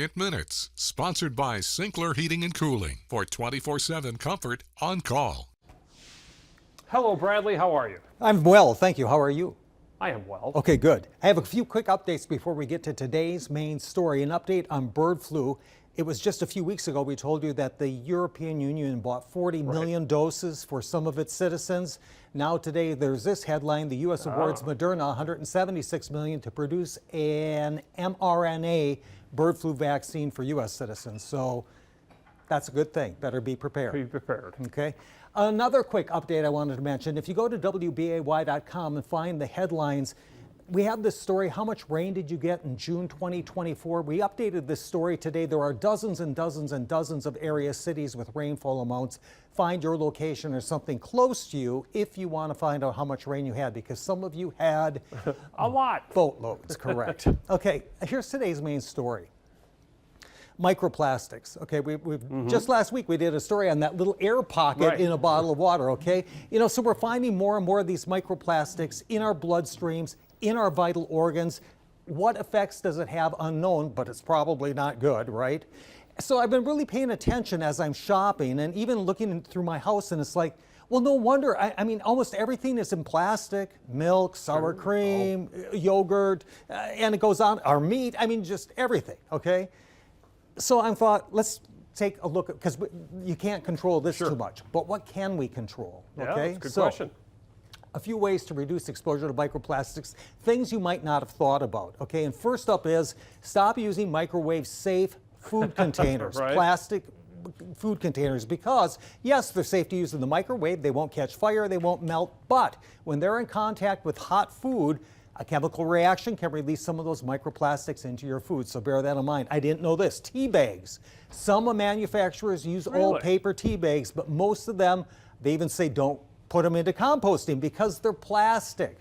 in minutes. Sponsored by Sinclair Heating and Cooling for 24/7 comfort on call. Hello, Bradley. How are you? I'm well, thank you. How are you? I am well. Okay, good. I have a few quick updates before we get to today's main story. An update on bird flu. It was just a few weeks ago we told you that the European Union bought 40 million doses for some of its citizens. Now today there's this headline: the U.S. awards Moderna 176 million to produce an mRNA bird flu vaccine for U.S. citizens. So that's a good thing. Better be prepared. Be prepared. Okay. Another quick update I wanted to mention: if you go to WBAY.com and find the headlines, we have this story: how much rain did you get in June 2024? We updated this story today. There are dozens and dozens and dozens of area cities with rainfall amounts. Find your location or something close to you if you want to find out how much rain you had, because some of you had a lot. Boatloads, correct. Okay, here's today's main story. Microplastics. Okay, just last week we did a story on that little air pocket in a bottle of water. Okay, so we're finding more and more of these microplastics in our bloodstreams, in our vital organs. What effects does it have? Unknown, but it's probably not good, right? So I've been really paying attention as I'm shopping and even looking through my house, and it's like, well, no wonder. I mean, almost everything is in plastic: milk, sour cream, yogurt, and it goes on. Our meat. I mean, just everything. Okay. So I thought, let's take a look at, because you can't control this too much, but what can we control? Yeah, okay, that's a good question. A few ways to reduce exposure to microplastics, things you might not have thought about. Okay, and first up is stop using microwave-safe food containers, plastic food containers, because yes, they're safe to use in the microwave. They won't catch fire, they won't melt, but when they're in contact with hot food, a chemical reaction can release some of those microplastics into your food, so bear that in mind. I didn't know this. Tea bags. Some manufacturers use old paper tea bags, but most of them, they even say don't put them into composting because they're plastic.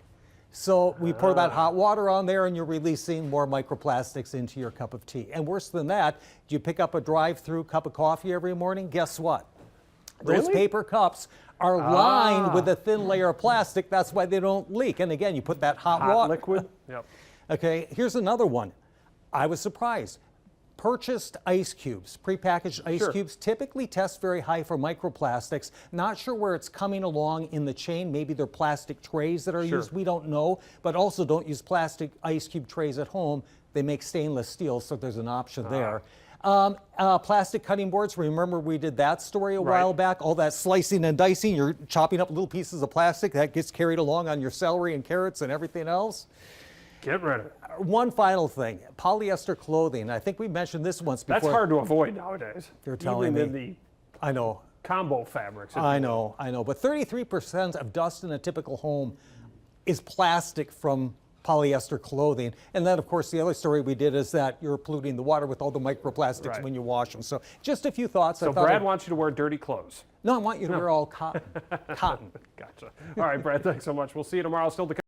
So we pour that hot water on there and you're releasing more microplastics into your cup of tea. And worse than that, do you pick up a drive-through cup of coffee every morning? Guess what? Those paper cups are lined with a thin layer of plastic. That's why they don't leak. And again, you put that hot water. Liquid. Yep. Okay, here's another one. I was surprised. Purchased ice cubes, prepackaged ice cubes, typically test very high for microplastics. Not sure where it's coming along in the chain. Maybe they're plastic trays that are used. We don't know. But also don't use plastic ice cube trays at home. They make stainless steel, so there's an option there. Plastic cutting boards. Remember we did that story a while back? All that slicing and dicing. You're chopping up little pieces of plastic that gets carried along on your celery and carrots and everything else. Get rid of it. One final thing, polyester clothing. I think we mentioned this once before. That's hard to avoid nowadays. You're telling me. Even in the I know. combo fabrics. I know. But 33% of dust in a typical home is plastic from polyester clothing. And then, of course, the other story we did is that you're polluting the water with all the microplastics when you wash them. So just a few thoughts. So Brad wants you to wear dirty clothes. No, I want you to wear all cotton. Gotcha. All right, Brad, thanks so much. We'll see you tomorrow. Still to